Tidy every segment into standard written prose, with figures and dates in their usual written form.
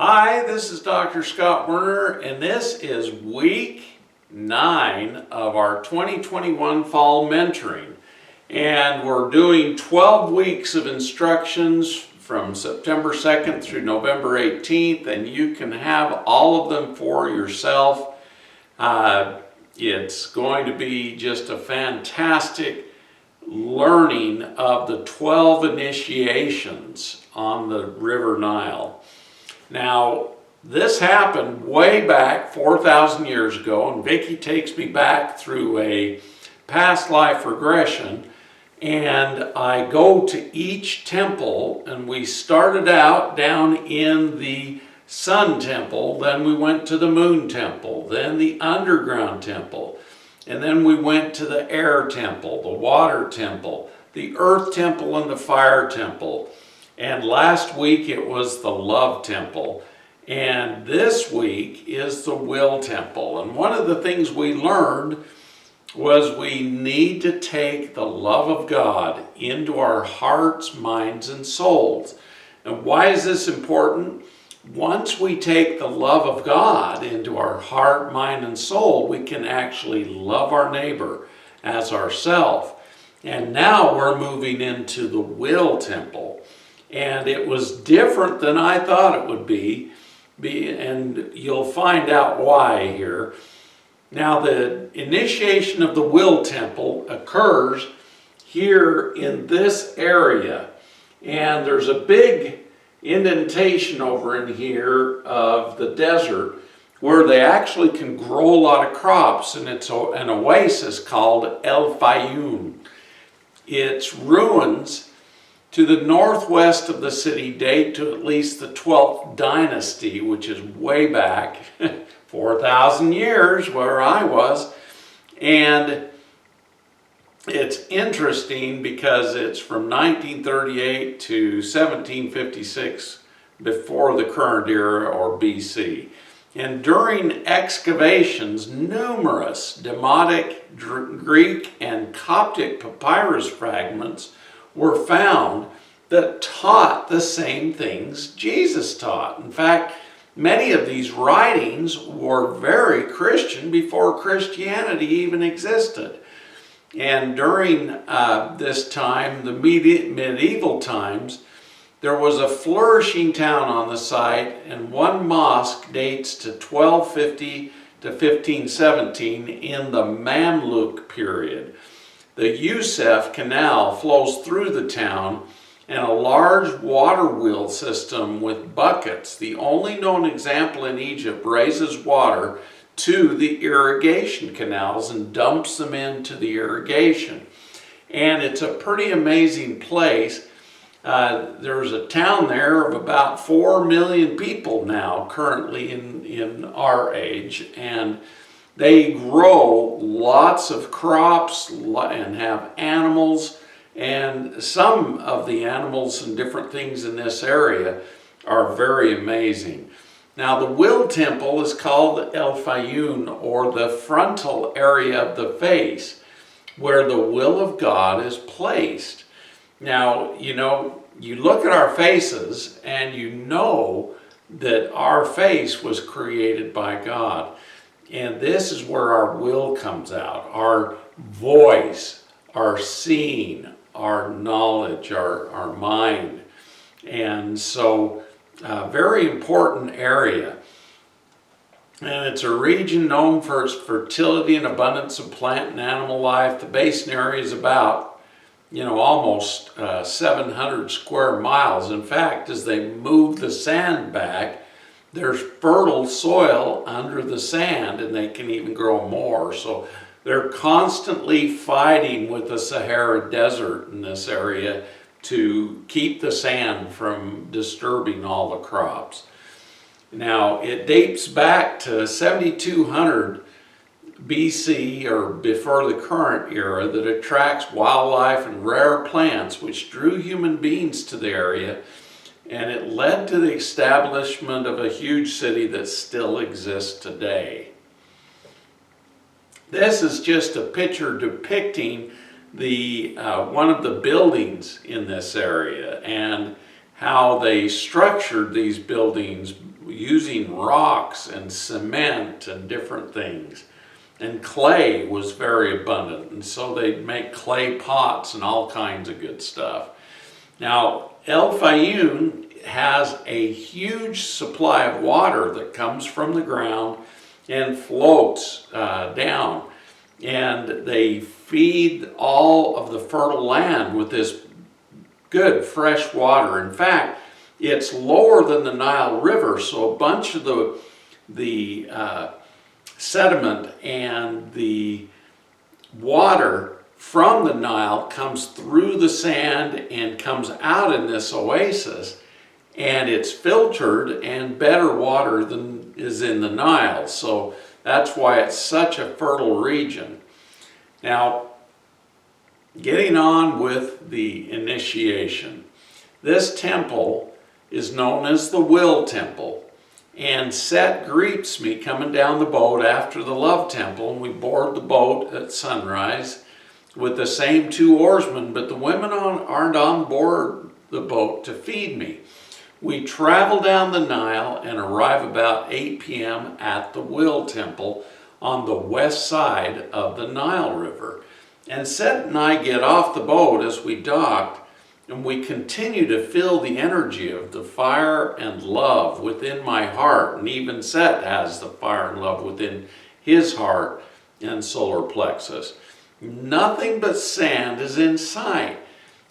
Hi, this is Dr. Scott Werner, and this is week 9 of our 2021 fall mentoring. And we're doing 12 weeks of instructions from September 2nd through November 18th, and you can have all of them for yourself. It's going to be just a fantastic learning of the 12 initiations on the River Nile. Now, this happened way back 4,000 years ago, and Vicki takes me back through a past life regression, and I go to each temple, and we started out down in the Sun Temple, then we went to the Moon Temple, then the Underground Temple, and then we went to the Air Temple, the Water Temple, the Earth Temple, and the Fire Temple. And last week it was the Love Temple. And this week is the Will Temple. And one of the things we learned was we need to take the love of God into our hearts, minds, and souls. And why is this important? Once we take the love of God into our heart, mind, and soul, we can actually love our neighbor as ourselves. And now we're moving into the Will Temple. And it was different than I thought it would be, and you'll find out why here. Now, the initiation of the Will Temple occurs here in this area, and there's a big indentation over in here of the desert where they actually can grow a lot of crops, and it's an oasis called El Fayoum. Its ruins to the northwest of the city date to at least the 12th dynasty, which is way back 4,000 years where I was. And it's interesting because it's from 1938 to 1756 before the current era, or BC. And during excavations, numerous Demotic, Greek, and Coptic papyrus fragments were found that taught the same things Jesus taught. In fact, many of these writings were very Christian before Christianity even existed. And during this time, the medieval times, there was a flourishing town on the site, and one mosque dates to 1250 to 1517 in the Mamluk period. The Youssef Canal flows through the town, and a large water wheel system with buckets, the only known example in Egypt, raises water to the irrigation canals and dumps them into the irrigation. And it's a pretty amazing place. There's a town there of about 4 million people now currently in our age, and they grow lots of crops and have animals, and some of the animals and different things in this area are very amazing. Now, the Will Temple is called El Fayoum, or the frontal area of the face, where the will of God is placed. Now, you look at our faces and you know that our face was created by God. And this is where our will comes out, our voice, our seeing, our knowledge, our mind. And so, very important area. And it's a region known for its fertility and abundance of plant and animal life. The basin area is about, almost 700 square miles. In fact, as they move the sand back, there's fertile soil under the sand, and they can even grow more. So they're constantly fighting with the Sahara Desert in this area to keep the sand from disturbing all the crops. Now, it dates back to 7200 BC, or before the current era, that attracts wildlife and rare plants, which drew human beings to the area. And it led to the establishment of a huge city that still exists today. This is just a picture depicting the one of the buildings in this area and how they structured these buildings using rocks and cement and different things. And clay was very abundant, and so they'd make clay pots and all kinds of good stuff. Now, El Fayum has a huge supply of water that comes from the ground and floats down. And they feed all of the fertile land with this good fresh water. In fact, it's lower than the Nile River, so a bunch of the sediment and the water from the Nile comes through the sand and comes out in this oasis, and it's filtered and better water than is in the Nile. So that's why it's such a fertile region. Now, getting on with the initiation. This temple is known as the Will Temple. And Set greets me coming down the boat after the Love Temple, and we board the boat at sunrise with the same 2 oarsmen, but the women aren't on board the boat to feed me. We travel down the Nile and arrive about 8 p.m. at the Will Temple on the west side of the Nile River. And Set and I get off the boat as we docked, and we continue to feel the energy of the fire and love within my heart. And even Set has the fire and love within his heart and solar plexus. Nothing but sand is in sight.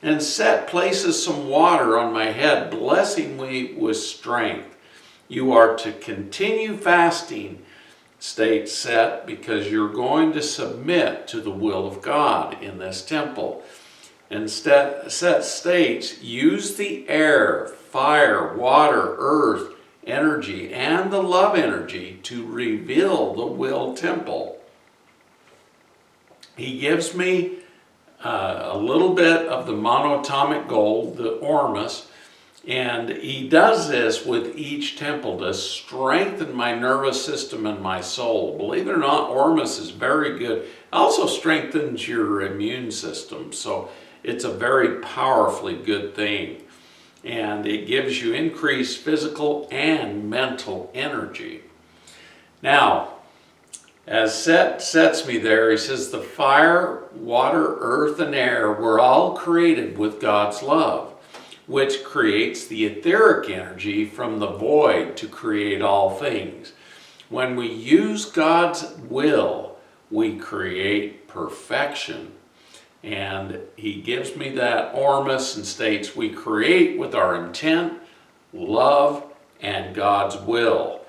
And Set places some water on my head, blessing me with strength. You are to continue fasting, states Set, because you're going to submit to the will of God in this temple. And Set states, use the air, fire, water, earth, energy, and the love energy to reveal the Will Temple. He gives me a little bit of the monatomic gold, the Ormus, and he does this with each temple to strengthen my nervous system and my soul. Believe it or not, Ormus is very good. It also strengthens your immune system, so it's a very powerfully good thing. And it gives you increased physical and mental energy. Now, as Set sets me there, he says, the fire, water, earth, and air were all created with God's love, which creates the etheric energy from the void to create all things. When we use God's will, we create perfection. And he gives me that Ormus and states, we create with our intent, love, and God's will.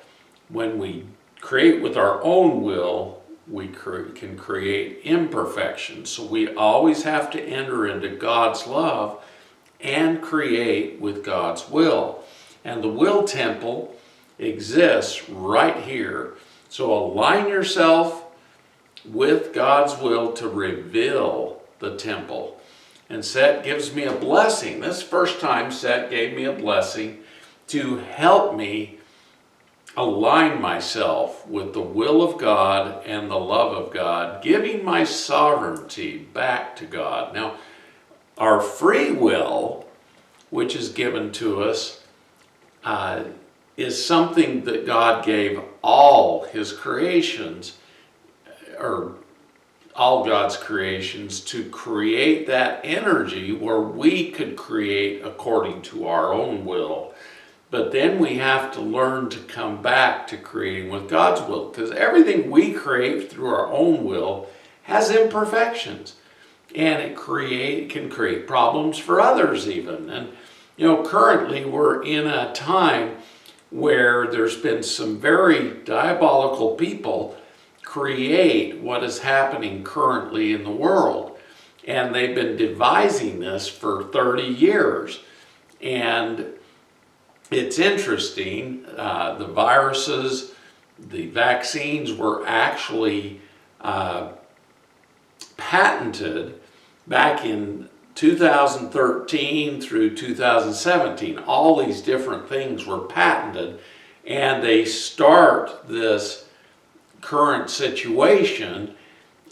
When we create with our own will, we can create imperfection. So we always have to enter into God's love and create with God's will. And the Will Temple exists right here. So align yourself with God's will to reveal the temple. And Set gives me a blessing. This first time Set gave me a blessing to help me align myself with the will of God and the love of God, giving my sovereignty back to God. Now, our free will, which is given to us, is something that God gave all his creations, or all God's creations, to create that energy where we could create according to our own will. But then we have to learn to come back to creating with God's will, because everything we create through our own will has imperfections, and it can create problems for others even. And currently we're in a time where there's been some very diabolical people create what is happening currently in the world. And they've been devising this for 30 years. And it's interesting, the viruses, the vaccines were actually patented back in 2013 through 2017. All these different things were patented, and they start this current situation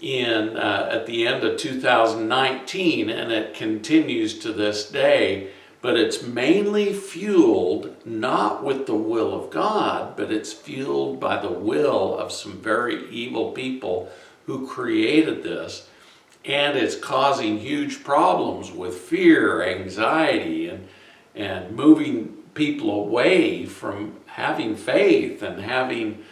in at the end of 2019, and it continues to this day. but it's mainly fueled not with the will of God, but it's fueled by the will of some very evil people who created this. And it's causing huge problems with fear, anxiety, and moving people away from having faith and having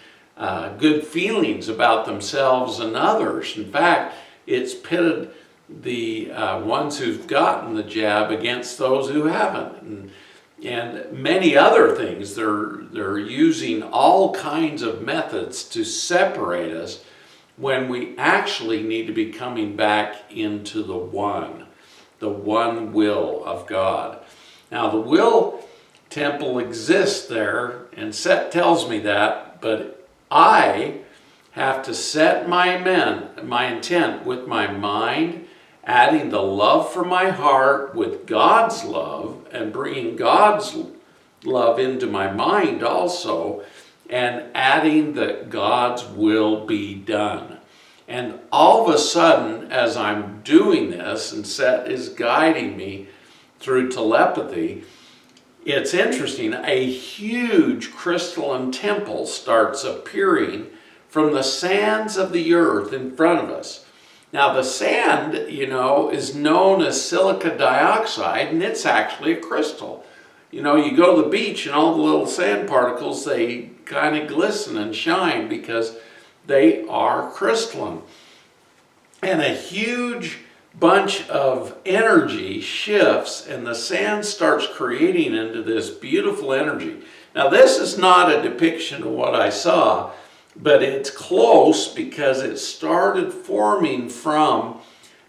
good feelings about themselves and others. In fact, it's pitted the ones who've gotten the jab against those who haven't, and many other things. They're using all kinds of methods to separate us when we actually need to be coming back into the one will of God. Now, the will temple exists there, and Set tells me that, but I have to set my intent with my mind, adding the love from my heart with God's love, and bringing God's love into my mind also, and adding that God's will be done. And all of a sudden, as I'm doing this, and Set is guiding me through telepathy, it's interesting, a huge crystalline temple starts appearing from the sands of the earth in front of us. Now, the sand, is known as silica dioxide, and it's actually a crystal. You go to the beach and all the little sand particles, they kind of glisten and shine because they are crystalline. And a huge bunch of energy shifts, and the sand starts creating into this beautiful energy. Now, this is not a depiction of what I saw, but it's close because it started forming from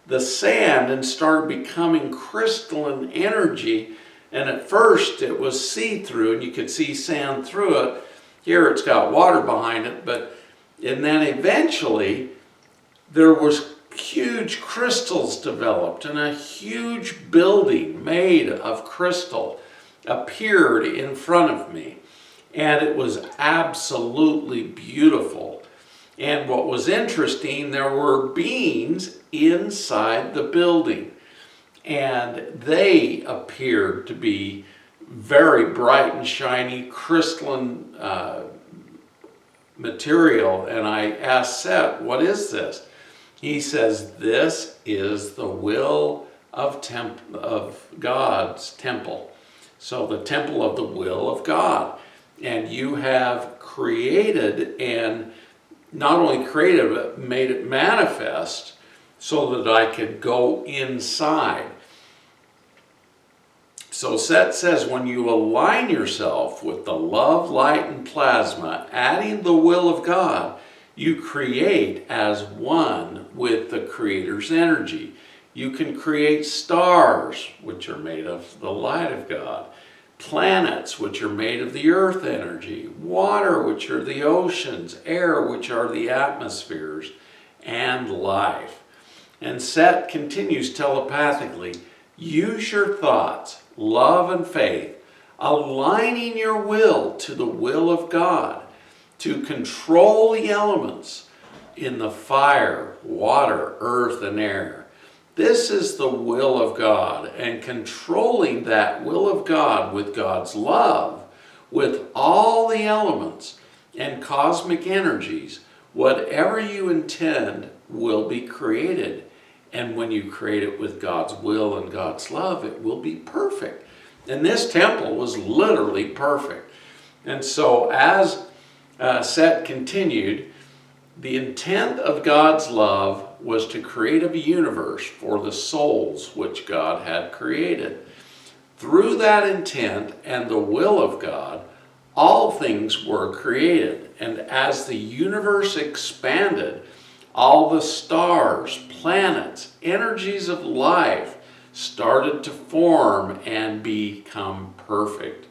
the sand and started becoming crystalline energy. And at first it was see-through and you could see sand through it. Here it's got water behind it, and then eventually there was huge crystals developed, and a huge building made of crystal appeared in front of me. And it was absolutely beautiful. And what was interesting, there were beings inside the building, and they appeared to be very bright and shiny crystalline material. And I asked Set, what is this? He says, this is the will of God's temple. So the temple of the will of God. And you have created, and not only created, but made it manifest so that I could go inside. So Set says, when you align yourself with the love, light, and plasma, adding the will of God, you create as one with the Creator's energy. You can create stars, which are made of the light of God, planets, which are made of the earth energy, water, which are the oceans, air, which are the atmospheres, and life. And Set continues telepathically, use your thoughts, love, and faith, aligning your will to the will of God, to control the elements in the fire, water, earth, and air. This is the will of God, and controlling that will of God with God's love, with all the elements and cosmic energies, whatever you intend will be created. And when you create it with God's will and God's love, it will be perfect. And this temple was literally perfect. And so as Set continued, the intent of God's love was to create a universe for the souls which God had created. Through that intent and the will of God, all things were created. And as the universe expanded, all the stars, planets, energies of life started to form and become perfect.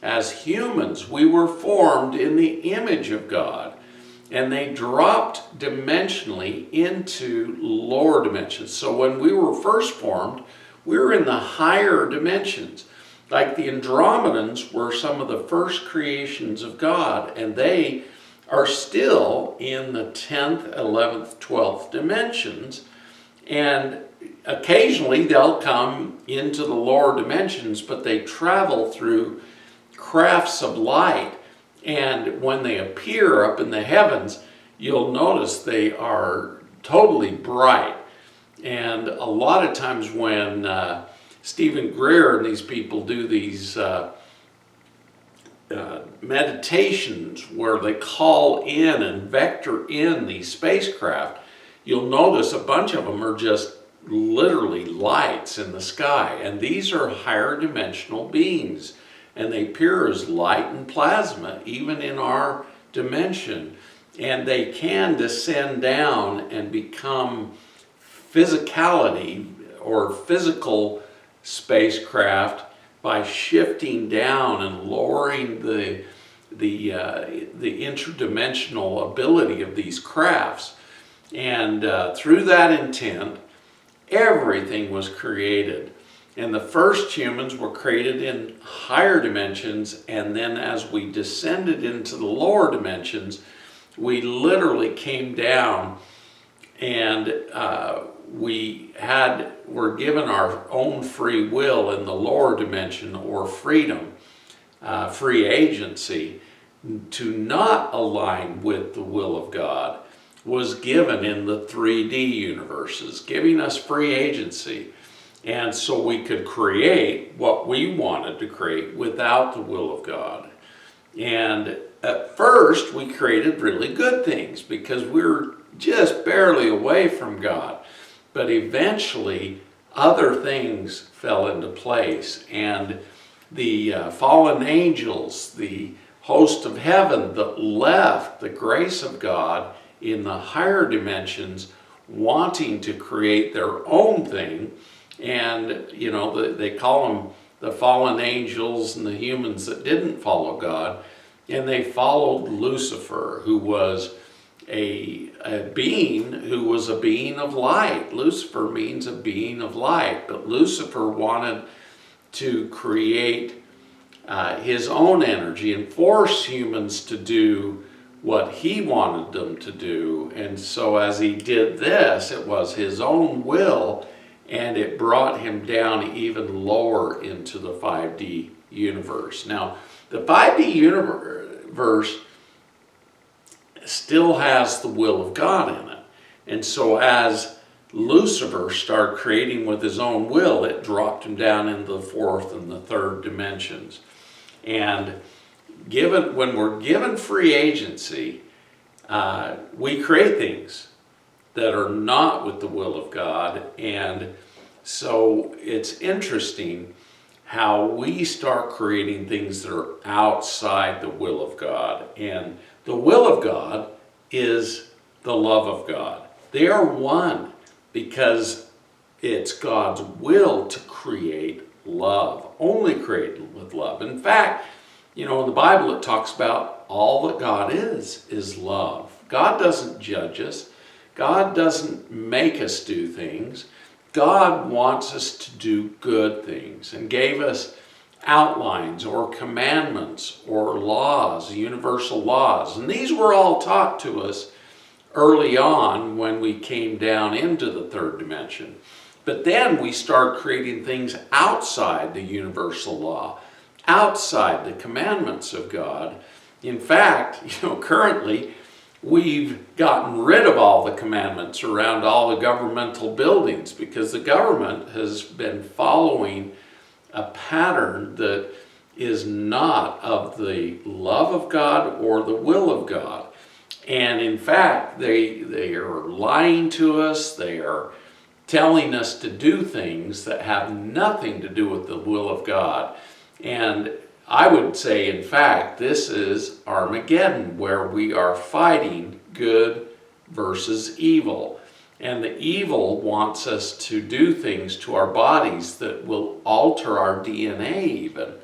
As humans, we were formed in the image of God, and they dropped dimensionally into lower dimensions. So when we were first formed, we were in the higher dimensions. Like the Andromedans were some of the first creations of God, and they are still in the 10th, 11th, 12th dimensions. And occasionally they'll come into the lower dimensions, but they travel through crafts of light. And when they appear up in the heavens, you'll notice they are totally bright. And a lot of times when Stephen Greer and these people do these meditations where they call in and vector in these spacecraft, you'll notice a bunch of them are just literally lights in the sky. And these are higher dimensional beings. And they appear as light and plasma, even in our dimension. And they can descend down and become physicality or physical spacecraft by shifting down and lowering the interdimensional ability of these crafts. And through that intent, everything was created. And the first humans were created in higher dimensions, and then as we descended into the lower dimensions, we literally came down and were given our own free will in the lower dimension, or freedom, free agency, to not align with the will of God was given in the 3D universes, giving us free agency. And so we could create what we wanted to create without the will of God. And at first we created really good things because we were just barely away from God. But eventually other things fell into place, and the fallen angels, the host of heaven that left the grace of God in the higher dimensions, wanting to create their own thing. And, you know, they call them the fallen angels and the humans that didn't follow God. And they followed Lucifer, who was a being who was a being of light. Lucifer means a being of light. But Lucifer wanted to create his own energy and force humans to do what he wanted them to do. And so as he did this, it was his own will, and it brought him down even lower into the 5D universe. Now, the 5D universe still has the will of God in it. And so as Lucifer started creating with his own will, it dropped him down into the fourth and the third dimensions. And when we're given free agency, we create things that are not with the will of God. And so it's interesting how we start creating things that are outside the will of God. And the will of God is the love of God. They are one because it's God's will to create love, only create with love. In fact, you know, in the Bible it talks about all that God is love. God doesn't judge us. God doesn't make us do things. God wants us to do good things and gave us outlines or commandments or laws, universal laws. And these were all taught to us early on when we came down into the third dimension. But then we start creating things outside the universal law, outside the commandments of God. In fact, you know, currently we've gotten rid of all the commandments around all the governmental buildings because the government has been following a pattern that is not of the love of God or the will of God. And in fact, they are lying to us. They are telling us to do things that have nothing to do with the will of God. And I would say, in fact, this is Armageddon, where we are fighting good versus evil. And the evil wants us to do things to our bodies that will alter our DNA even.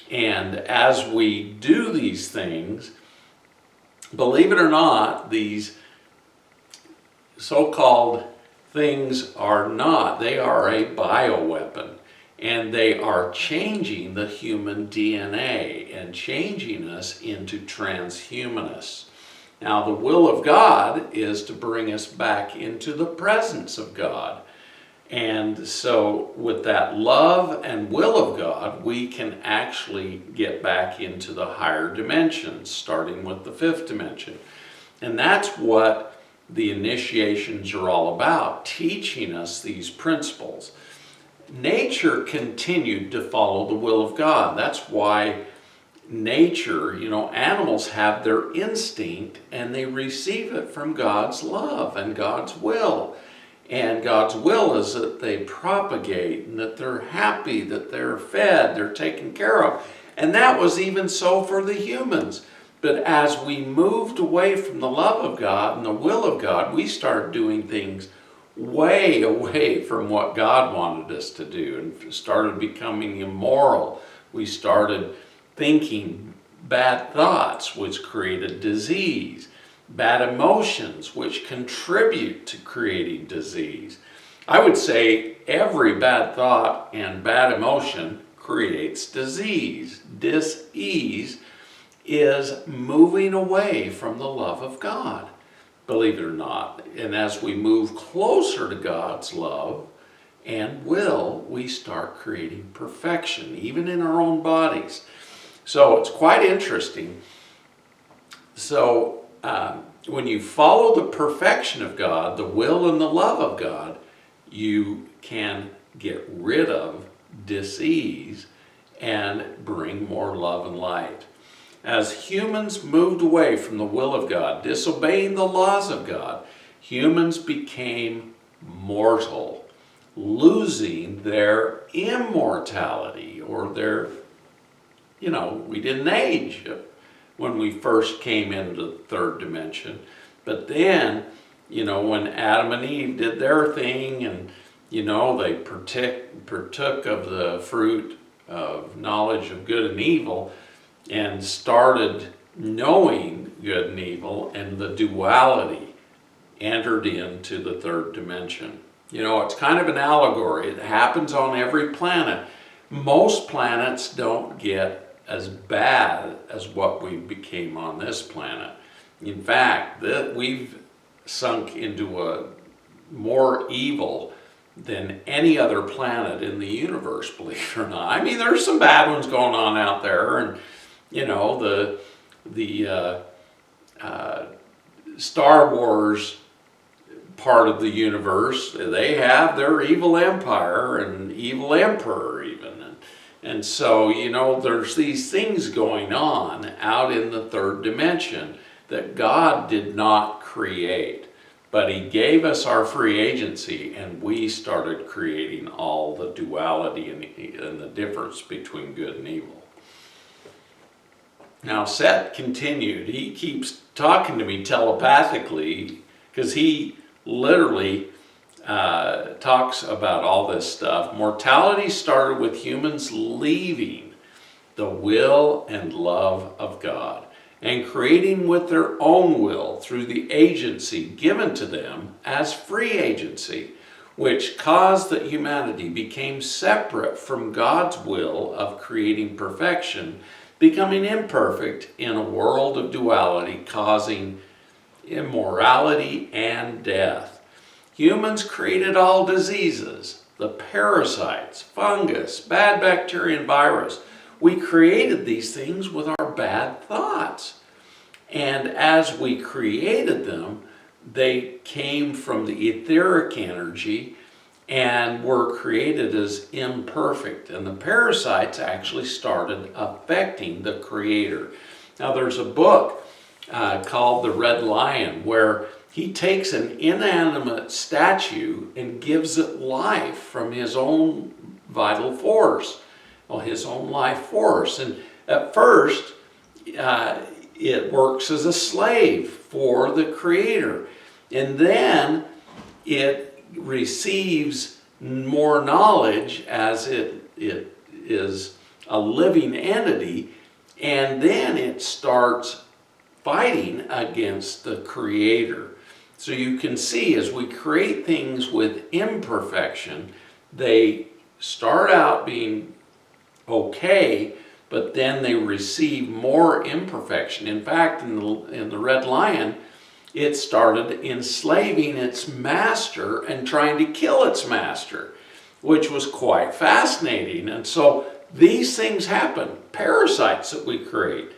And as we do these things, believe it or not, these so-called things are not. They are a bioweapon. And they are changing the human DNA and changing us into transhumanists. Now, the will of God is to bring us back into the presence of God. And so with that love and will of God, we can actually get back into the higher dimensions, starting with the fifth dimension. And that's what the initiations are all about, teaching us these principles. Nature continued to follow the will of God. That's why nature, animals have their instinct and they receive it from God's love and God's will. And God's will is that they propagate and that they're happy, that they're fed, they're taken care of. And that was even so for the humans. But as we moved away from the love of God and the will of God, we started doing things way away from what God wanted us to do and started becoming immoral. We started thinking bad thoughts, which created disease. Bad emotions, which contribute to creating disease. I would say every bad thought and bad emotion creates disease. Dis-ease is moving away from the love of God, believe it or not. And as we move closer to God's love and will, we start creating perfection, even in our own bodies. So it's quite interesting. So when you follow the perfection of God, the will and the love of God, you can get rid of dis-ease and bring more love and light. As humans moved away from the will of God, disobeying the laws of God, humans became mortal, losing their immortality, or their, we didn't age when we first came into the third dimension. But then, when Adam and Eve did their thing and, they partook of the fruit of knowledge of good and evil and started knowing good and evil, and the duality entered into the third dimension. It's kind of an allegory. It happens on every planet. Most planets don't get as bad as what we became on this planet. In fact, we've sunk into a more evil than any other planet in the universe, believe it or not. I mean, there's some bad ones going on out there, and the Star Wars part of the universe, they have their evil empire and evil emperor even. And so, there's these things going on out in the third dimension that God did not create. But He gave us our free agency, and we started creating all the duality and the difference between good and evil. Now, Set continued. He keeps talking to me telepathically because he literally talks about all this stuff. Mortality started with humans leaving the will and love of God and creating with their own will through the agency given to them as free agency, which caused that humanity became separate from God's will of creating perfection, becoming imperfect in a world of duality, causing immorality and death. Humans created all diseases, the parasites, fungus, bad bacteria, and virus. We created these things with our bad thoughts. And as we created them, they came from the etheric energy and were created as imperfect. And the parasites actually started affecting the Creator. Now, there's a book called The Red Lion, where he takes an inanimate statue and gives it life from his own vital force, his own life force. And at first, it works as a slave for the Creator. And then it receives more knowledge as it is a living entity, and then it starts fighting against the Creator. So you can see, as we create things with imperfection, they start out being okay, but then they receive more imperfection. In fact, in the Red Lion, it started enslaving its master and trying to kill its master, which was quite fascinating. And so these things happen, parasites that we create.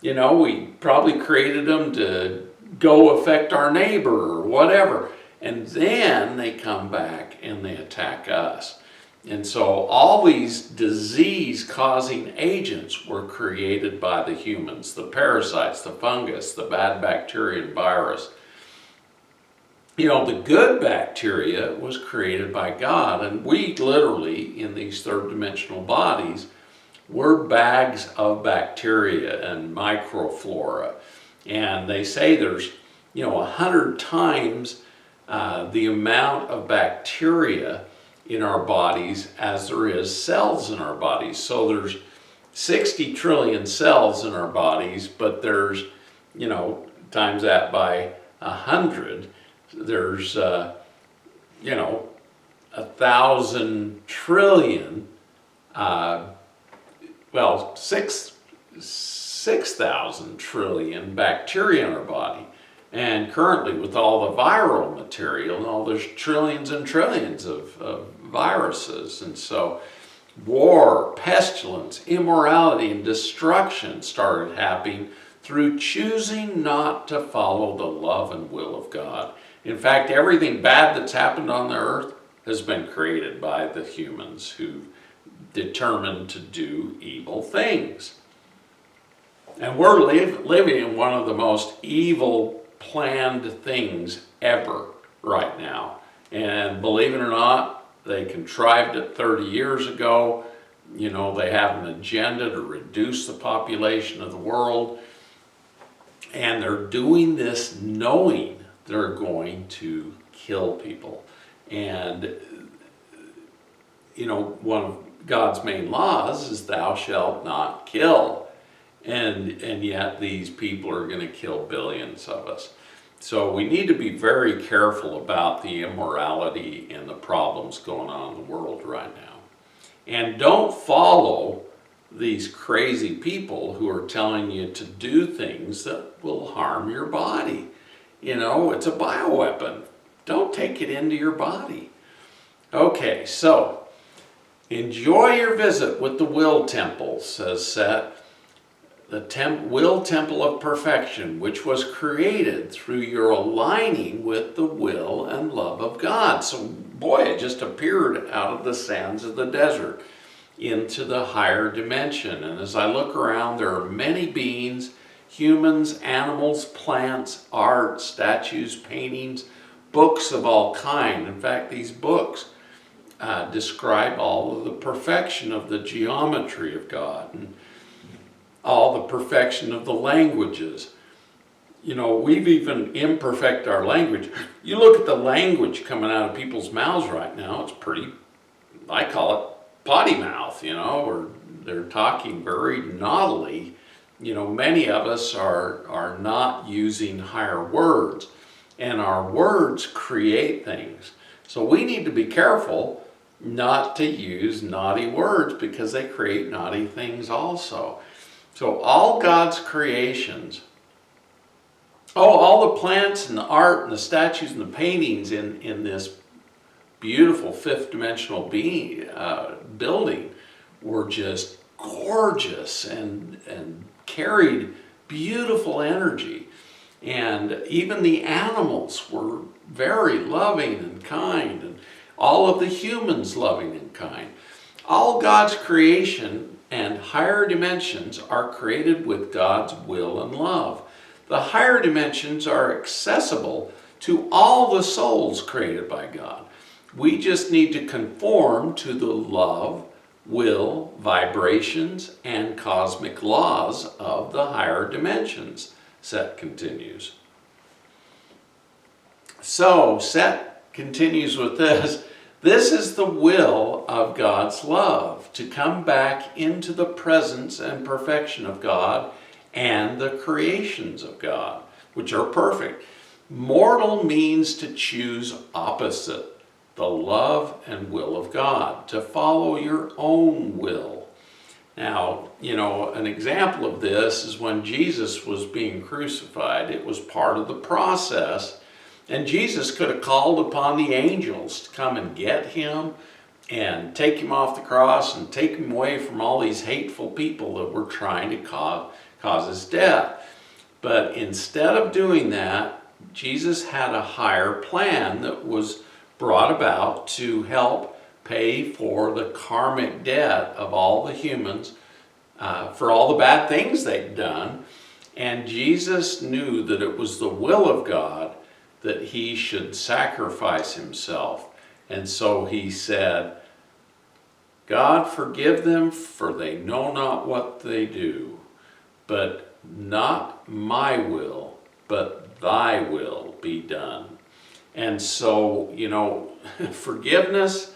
You know, we probably created them to go affect our neighbor or whatever. And then they come back and they attack us. And so all these disease-causing agents were created by the humans, the parasites, the fungus, the bad bacteria and virus. You know, the good bacteria was created by God, and we literally, in these third-dimensional bodies, we're bags of bacteria and microflora. And they say there's, 100 times the amount of bacteria in our bodies as there is cells in our bodies. So there's 60 trillion cells in our bodies, but there's, times that by 100, there's, 1,000 trillion, 6,000 trillion bacteria in our body. And currently, with all the viral material, there's trillions and trillions of viruses. And so war, pestilence, immorality, and destruction started happening through choosing not to follow the love and will of God. In fact, everything bad that's happened on the earth has been created by the humans who determined to do evil things. And we're living in one of the most evil planned things ever right now. And believe it or not, they contrived it 30 years ago. They have an agenda to reduce the population of the world. And they're doing this knowing they're going to kill people. And, one of God's main laws is thou shalt not kill. And yet these people are going to kill billions of us. So we need to be very careful about the immorality and the problems going on in the world right now. And don't follow these crazy people who are telling you to do things that will harm your body. It's a bioweapon. Don't take it into your body. Okay, so enjoy your visit with the Will Temple, says Set. The will temple of perfection, which was created through your aligning with the will and love of God. So, boy, it just appeared out of the sands of the desert into the higher dimension. And as I look around, there are many beings, humans, animals, plants, art, statues, paintings, books of all kind. In fact, these books describe all of the perfection of the geometry of God and all the perfection of the languages. We've even imperfect our language. You look at the language coming out of people's mouths right now, it's pretty, I call it potty mouth, or they're talking very naughtily. Many of us are not using higher words, and our words create things. So we need to be careful not to use naughty words because they create naughty things also. So all God's creations, all the plants and the art and the statues and the paintings in this beautiful fifth dimensional building were just gorgeous and carried beautiful energy. And even the animals were very loving and kind, and all of the humans loving and kind. All God's creation and higher dimensions are created with God's will and love. The higher dimensions are accessible to all the souls created by God. We just need to conform to the love, will, vibrations, and cosmic laws of the higher dimensions, Set continues. So, Set continues with this. This is the will of God's love, to come back into the presence and perfection of God and the creations of God, which are perfect. Mortal means to choose opposite the love and will of God, to follow your own will. Now, an example of this is when Jesus was being crucified. It was part of the process. And Jesus could have called upon the angels to come and get him and take him off the cross and take him away from all these hateful people that were trying to cause his death. But instead of doing that, Jesus had a higher plan that was brought about to help pay for the karmic debt of all the humans for all the bad things they'd done. And Jesus knew that it was the will of God that he should sacrifice himself. And so he said, God, forgive them, for they know not what they do. But not my will, but thy will be done. And so, forgiveness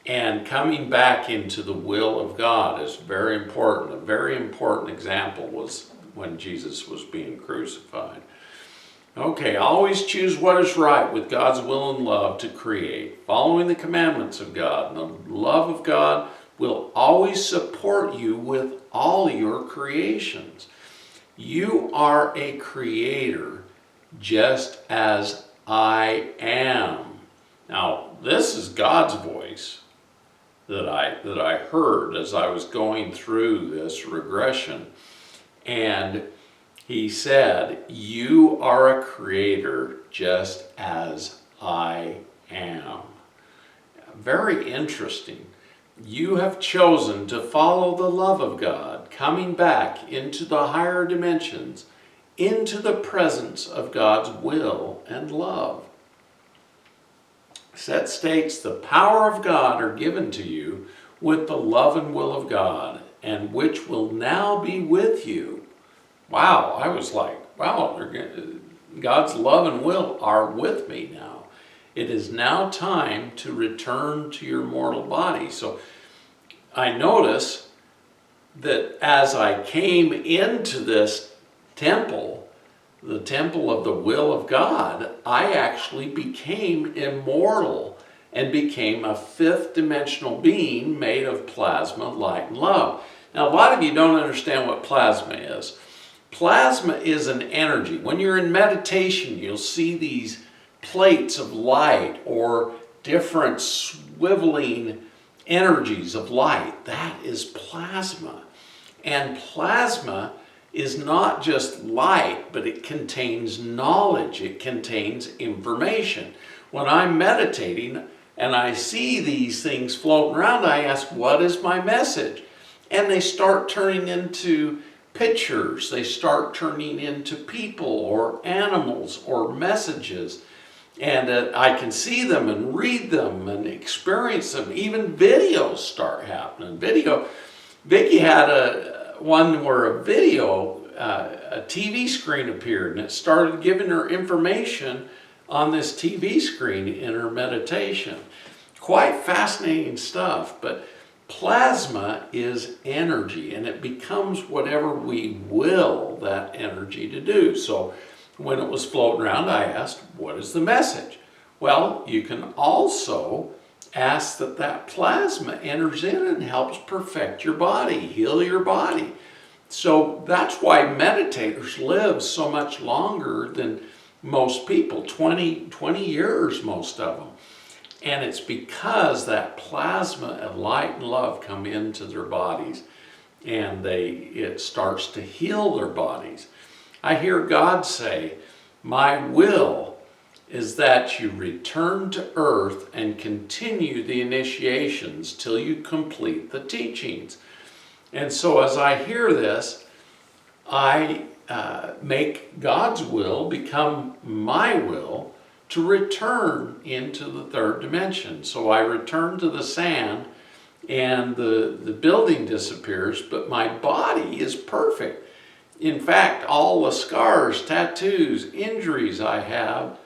and coming back into the will of God is very important. A very important example was when Jesus was being crucified. Okay, always choose what is right with God's will and love to create, following the commandments of God. And the love of God will always support you with all your creations. You are a creator just as I am. Now, this is God's voice that I heard as I was going through this regression. And he said, you are a creator just as I am. Very interesting. You have chosen to follow the love of God, coming back into the higher dimensions, into the presence of God's will and love. That states the power of God are given to you with the love and will of God, and which will now be with you. Wow, I was like, wow, God's love and will are with me now. It is now time to return to your mortal body. So I notice that as I came into this temple, the temple of the will of God, I actually became immortal and became a fifth dimensional being made of plasma, light, and love. Now, a lot of you don't understand what plasma is. Plasma is an energy. When you're in meditation, you'll see these plates of light or different swiveling energies of light. That is plasma. And plasma is not just light, but it contains knowledge. It contains information. When I'm meditating and I see these things floating around, I ask, what is my message? And they start turning into pictures. They start turning into people or animals or messages. And I can see them and read them and experience them. Even videos start happening. Vicki had one where a TV screen appeared, and it started giving her information on this TV screen in her meditation. Quite fascinating stuff, but plasma is energy, and it becomes whatever we will that energy to do. So when it was floating around, I asked, what is the message? Well, you can also ask that plasma enters in and helps perfect your body, heal your body. So that's why meditators live so much longer than most people, 20 years, most of them. And it's because that plasma of light and love come into their bodies, and it starts to heal their bodies. I hear God say, my will is that you return to earth and continue the initiations till you complete the teachings. And so as I hear this, I make God's will become my will to return into the third dimension. So I return to the sand and the building disappears, but my body is perfect. In fact, all the scars, tattoos, injuries I have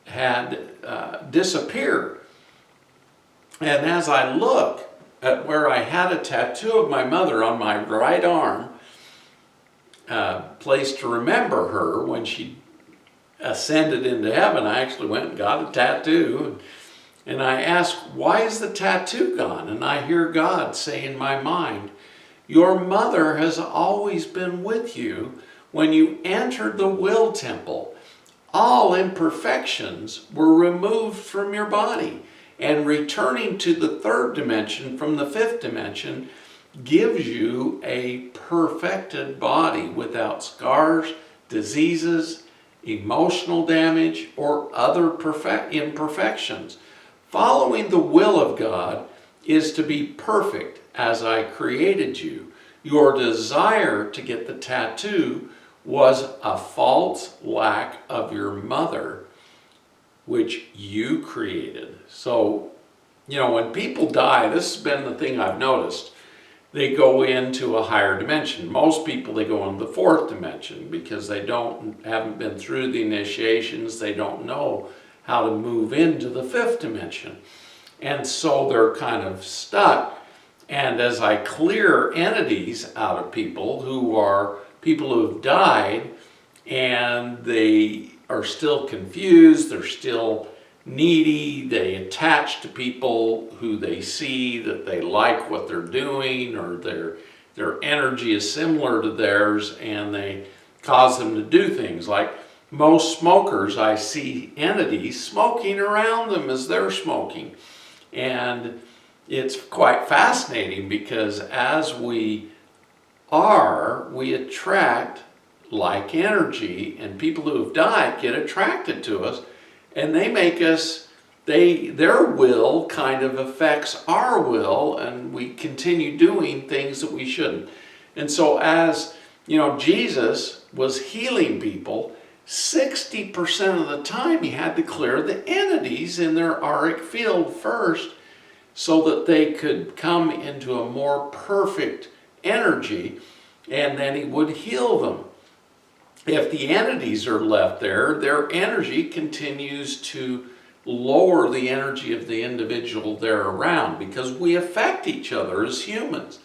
had disappeared. And as I look at where I had a tattoo of my mother on my right arm, place to remember her when she ascended into heaven, I actually went and got a tattoo. And I asked, why is the tattoo gone? And I hear God say in my mind, Your mother has always been with you when you entered the will temple. All imperfections were removed from your body, and returning to the third dimension from the fifth dimension gives you a perfected body without scars, diseases, emotional damage, or other imperfections. Following the will of God is to be perfect as I created you. Your desire to get the tattoo was a false lack of your mother, which you created. So, when people die, this has been the thing I've noticed. They go into a higher dimension. Most people, they go into the fourth dimension because they haven't been through the initiations. They don't know how to move into the fifth dimension. And so they're kind of stuck. And as I clear entities out of people who are people who have died and they are still confused, they're still needy, they attach to people who they see that they like what they're doing, or their energy is similar to theirs, and they cause them to do things. Like most smokers, I see entities smoking around them as they're smoking. And it's quite fascinating because as we attract like energy, and people who have died get attracted to us, and they make us, their will kind of affects our will, and we continue doing things that we shouldn't. And so as, Jesus was healing people, 60% of the time he had to clear the entities in their auric field first so that they could come into a more perfect energy, and then he would heal them. If the entities are left there, their energy continues to lower the energy of the individual they're around, because we affect each other as humans.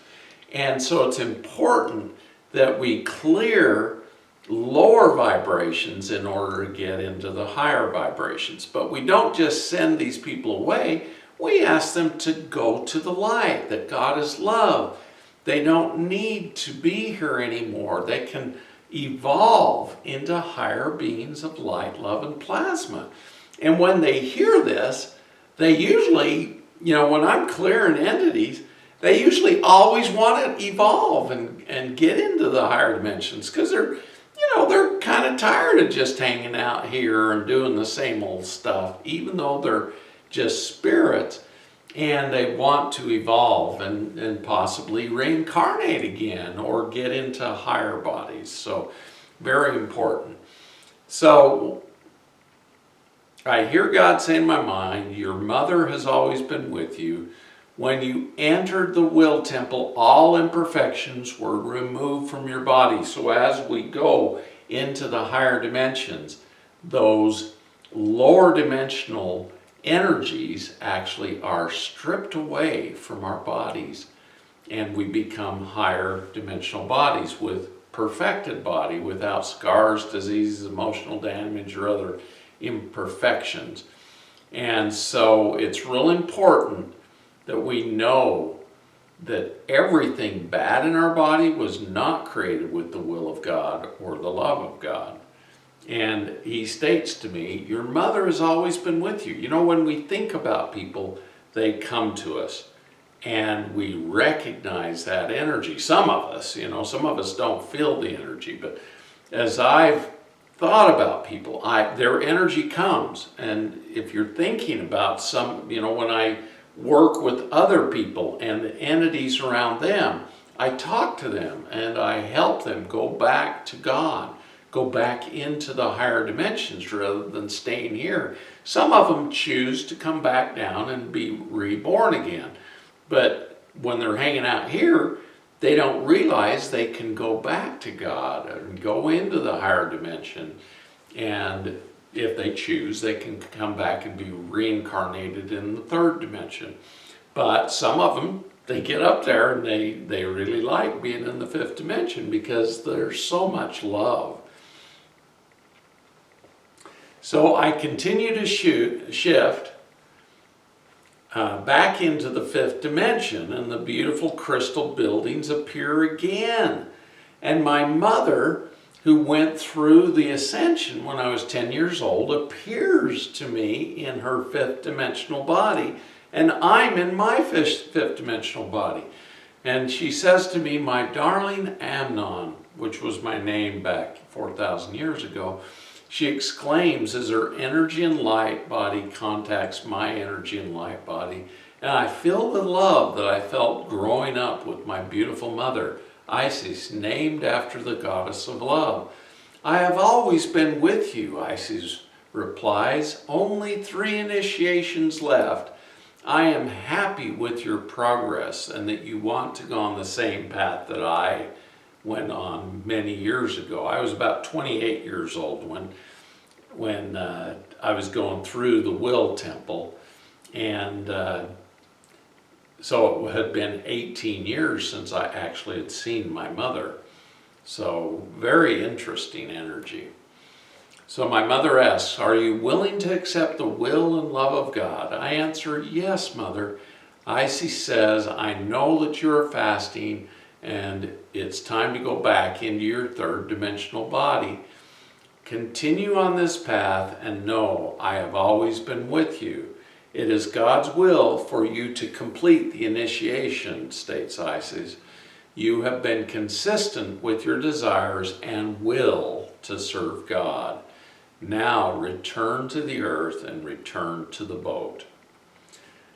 And so it's important that we clear lower vibrations in order to get into the higher vibrations. But we don't just send these people away. We ask them to go to the light, that God is love. They don't need to be here anymore. They can evolve into higher beings of light, love, and plasma. And when they hear this, they usually, when I'm clearing entities, they usually always want to evolve and get into the higher dimensions, because they're kind of tired of just hanging out here and doing the same old stuff, even though they're just spirits, and they want to evolve and possibly reincarnate again or get into higher bodies. So very important. So I hear God say in my mind, your mother has always been with you. When you entered the will temple, all imperfections were removed from your body. So as we go into the higher dimensions, those lower dimensional energies actually are stripped away from our bodies, and we become higher dimensional bodies with perfected body without scars, diseases, emotional damage, or other imperfections. And so it's real important that we know that everything bad in our body was not created with the will of God or the love of God. And he states to me, your mother has always been with you. When we think about people, they come to us and we recognize that energy. Some of us don't feel the energy, but as I've thought about people, their energy comes. And if you're thinking about when I work with other people and the entities around them, I talk to them and I help them go back to God, go back into the higher dimensions rather than staying here. Some of them choose to come back down and be reborn again. But when they're hanging out here, they don't realize they can go back to God and go into the higher dimension. And if they choose, they can come back and be reincarnated in the third dimension. But some of them, they get up there and they really like being in the fifth dimension because there's so much love. So I continue to shift. back into the fifth dimension, and the beautiful crystal buildings appear again. And my mother, who went through the ascension when I was 10 years old, appears to me in her fifth dimensional body, and I'm in my fifth dimensional body. And she says to me, "My darling Amnon," which was my name back 4,000 years ago, she exclaims as her energy and light body contacts my energy and light body, and I feel the love that I felt growing up with my beautiful mother, Isis, named after the goddess of love. "I have always been with you," Isis replies. "Only 3 initiations left. I am happy with your progress and that you want to go on the same path that I went on many years ago." I was about 28 years old when I was going through the Will Temple, and so it had been 18 years since I actually had seen my mother. So very interesting energy. So my mother asks, "Are you willing to accept the will and love of God?" I answer, "Yes, Mother." Isis says, "I know that you are fasting and it's time to go back into your third dimensional body. Continue on this path and know I have always been with you. It is God's will for you to complete the initiation," states Isis. "You have been consistent with your desires and will to serve God. Now return to the earth and return to the boat."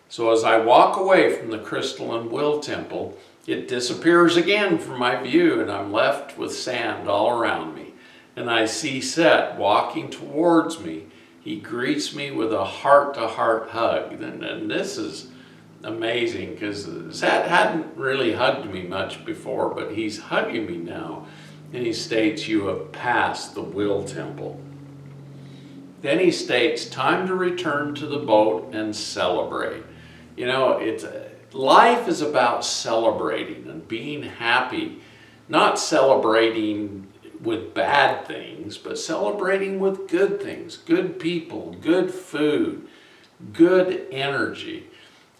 So as I walk away from the Crystalline Will Temple, it disappears again from my view, and I'm left with sand all around me. And I see Set walking towards me. He greets me with a heart-to-heart hug. And this is amazing, because Set hadn't really hugged me much before, but he's hugging me now. And he states, "You have passed the Will Temple." Then he states, "Time to return to the boat and celebrate." You know, life is about celebrating and being happy, not celebrating with bad things, but celebrating with good things, good people, good food, good energy.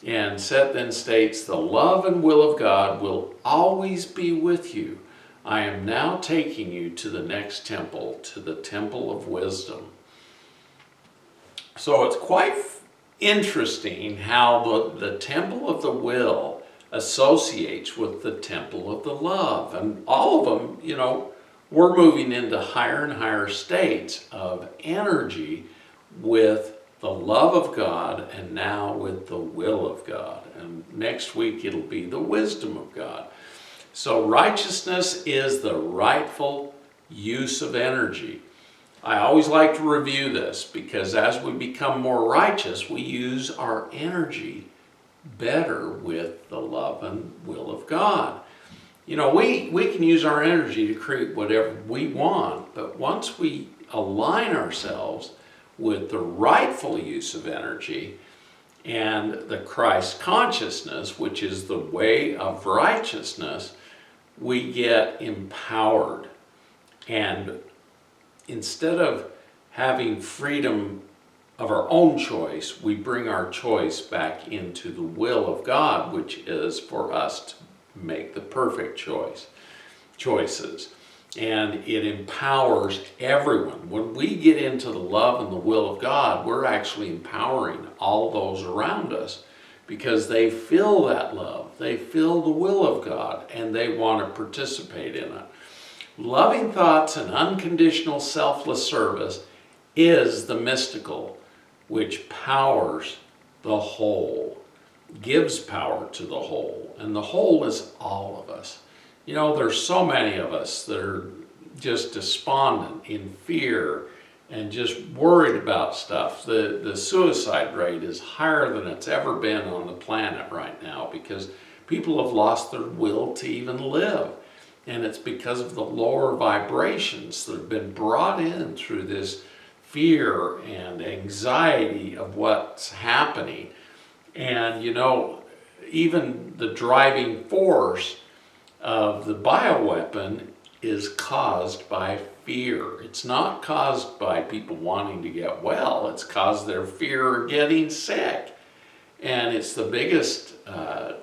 And Set then states, "The love and will of God will always be with you. I am now taking you to the next temple, to the Temple of Wisdom." So it's quite interesting how the Temple of the Will associates with the Temple of the Love. And all of them, you know, we're moving into higher and higher states of energy with the love of God, and now with the will of God. And next week it'll be the wisdom of God. So righteousness is the rightful use of energy. I always like to review this, because as we become more righteous, we use our energy better with the love and will of God. You know, we can use our energy to create whatever we want, but once we align ourselves with the rightful use of energy and the Christ consciousness, which is the way of righteousness, we get empowered. And instead of having freedom of our own choice, we bring our choice back into the will of God, which is for us to make the perfect choices. And it empowers everyone. When we get into the love and the will of God, we're actually empowering all those around us, because they feel that love, they feel the will of God, and they want to participate in it. Loving thoughts and unconditional selfless service is the mystical, which powers the whole, gives power to the whole, and the whole is all of us. You know, there's so many of us that are just despondent, in fear, and just worried about stuff. The suicide rate is higher than it's ever been on the planet right now, because people have lost their will to even live. And it's because of the lower vibrations that have been brought in through this fear and anxiety of what's happening. And you know, even the driving force of the bioweapon is caused by fear. It's not caused by people wanting to get well. It's caused their fear of getting sick. And it's the biggest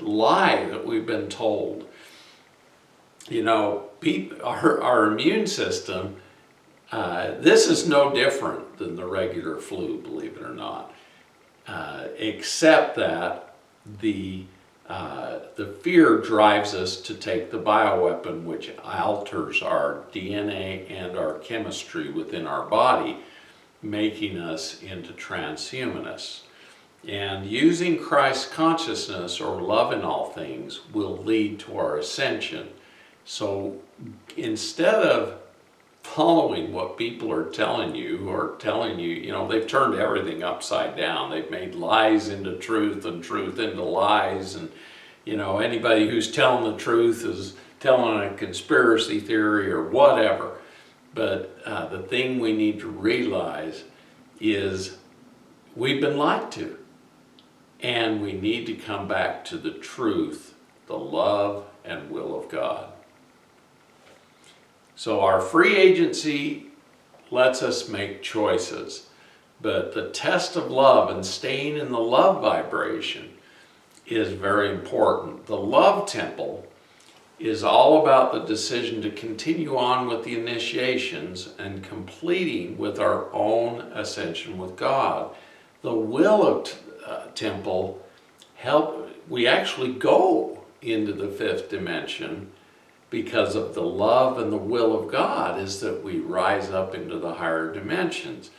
lie that we've been told. You know, our immune system, this is no different than the regular flu, believe it or not, except that the fear drives us to take the bioweapon, which alters our DNA and our chemistry within our body, making us into transhumanists. And using Christ consciousness or love in all things will lead to our ascension. So instead of following what people are telling you, or telling you, you know, they've turned everything upside down. They've made lies into truth and truth into lies. And, you know, anybody who's telling the truth is telling a conspiracy theory or whatever. But the thing we need to realize is we've been lied to. And we need to come back to the truth, the love and will of God. So our free agency lets us make choices, but the test of love and staying in the love vibration is very important. The love temple is all about the decision to continue on with the initiations and completing with our own ascension with God. The will temple we actually go into the fifth dimension because of the love and the will of God, is that we rise up into the higher dimensions.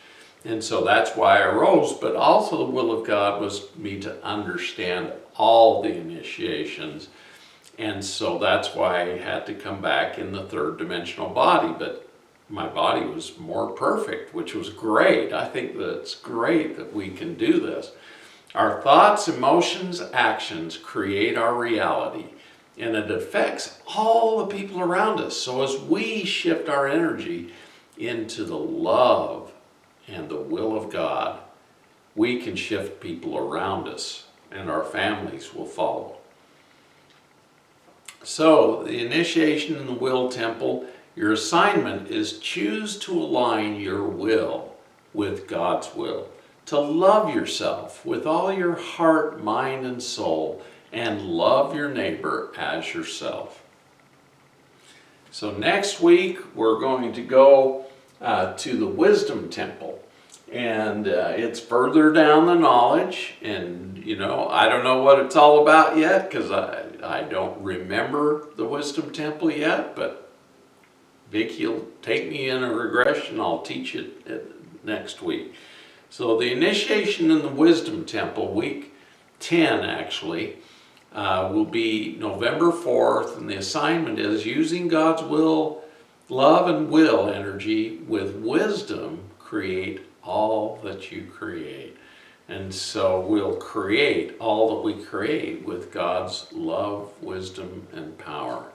And so that's why I rose, but also the will of God was me to understand all the initiations. And so that's why I had to come back in the third dimensional body, but my body was more perfect, which was great. I think that it's great that we can do this. Our thoughts, emotions, actions create our reality, and it affects all the people around us. So as we shift our energy into the love and the will of God, we can shift people around us, and our families will follow. So the initiation in the will temple, your assignment is choose to align your will with God's will, to love yourself with all your heart, mind, and soul, and love your neighbor as yourself. So next week we're going to go to the wisdom temple, and it's further down the knowledge, and you know, I don't know what it's all about yet because I don't remember the wisdom temple yet, but Vic, you'll take me in a regression. I'll teach it next week. So the initiation in the wisdom temple, week 10 actually, will be November 4th, and the assignment is using God's will, love and will energy with wisdom, create all that you create. And so we'll create all that we create with God's love, wisdom, and power.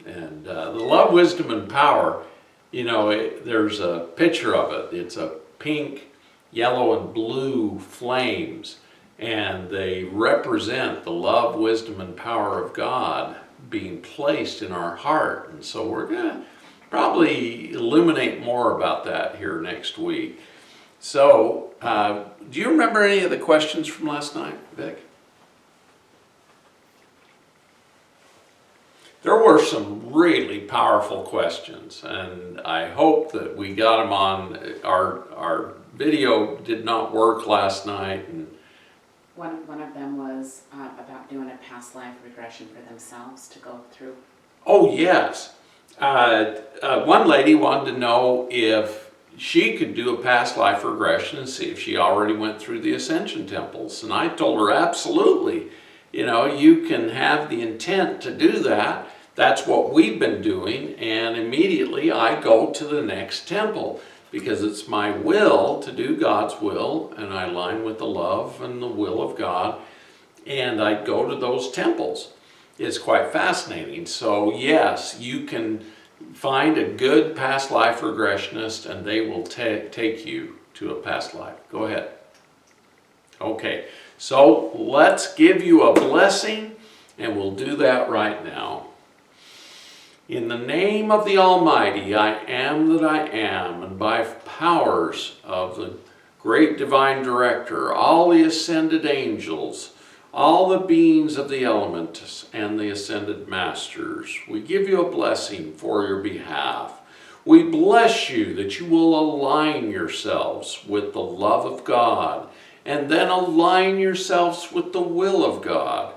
And the love, wisdom, and power, you know, there's a picture of it. It's a pink, yellow, and blue flames, and they represent the love, wisdom, and power of God being placed in our heart. And so we're going to probably illuminate more about that here next week. So, do you remember any of the questions from last night, Vic? There were some really powerful questions, and I hope that we got them on. Our video did not work last night. And one of them was about doing a past life regression for themselves to go through. Oh, yes. One lady wanted to know if she could do a past life regression and see if she already went through the ascension temples. And I told her, absolutely. You know, you can have the intent to do that. That's what we've been doing. And immediately I go to the next temple because it's my will to do God's will, and I align with the love and the will of God. And I go to those temples. It's quite fascinating. So yes, you can find a good past life regressionist and they will take you to a past life. Go ahead. Okay, so let's give you a blessing, and we'll do that right now. In the name of the Almighty, I am that I am, and by powers of the great divine director, all the ascended angels, all the beings of the elements and the ascended masters, we give you a blessing for your behalf. We bless you that you will align yourselves with the love of God and then align yourselves with the will of God.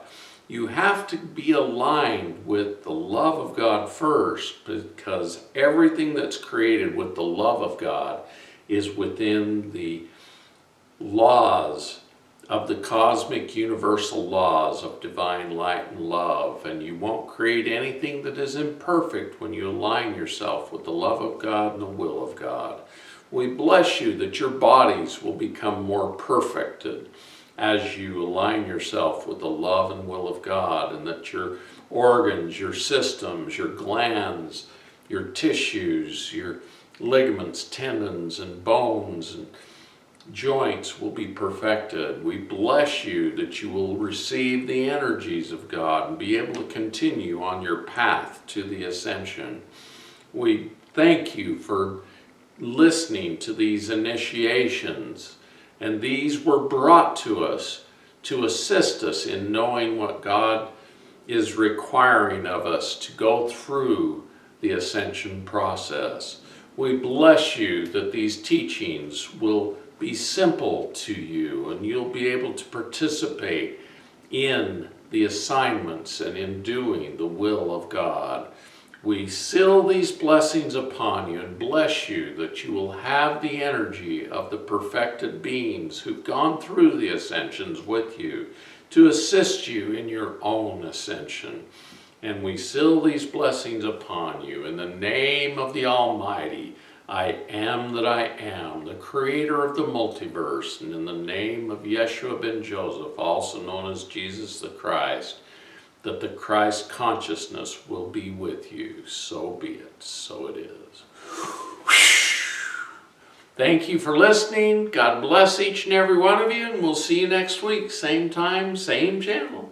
You have to be aligned with the love of God first, because everything that's created with the love of God is within the laws of the cosmic universal laws of divine light and love. And you won't create anything that is imperfect when you align yourself with the love of God and the will of God. We bless you that your bodies will become more perfected as you align yourself with the love and will of God, and that your organs, your systems, your glands, your tissues, your ligaments, tendons, and bones, and joints will be perfected. We bless you that you will receive the energies of God and be able to continue on your path to the ascension. We thank you for listening to these initiations, and these were brought to us to assist us in knowing what God is requiring of us to go through the ascension process. We bless you that these teachings will be simple to you, and you'll be able to participate in the assignments and in doing the will of God. We seal these blessings upon you and bless you that you will have the energy of the perfected beings who've gone through the ascensions with you to assist you in your own ascension. And we seal these blessings upon you in the name of the Almighty, I am that I am, the creator of the multiverse, and in the name of Yeshua ben Joseph, also known as Jesus the Christ, that the Christ consciousness will be with you. So be it. So it is. Thank you for listening. God bless each and every one of you, and we'll see you next week. Same time, same channel.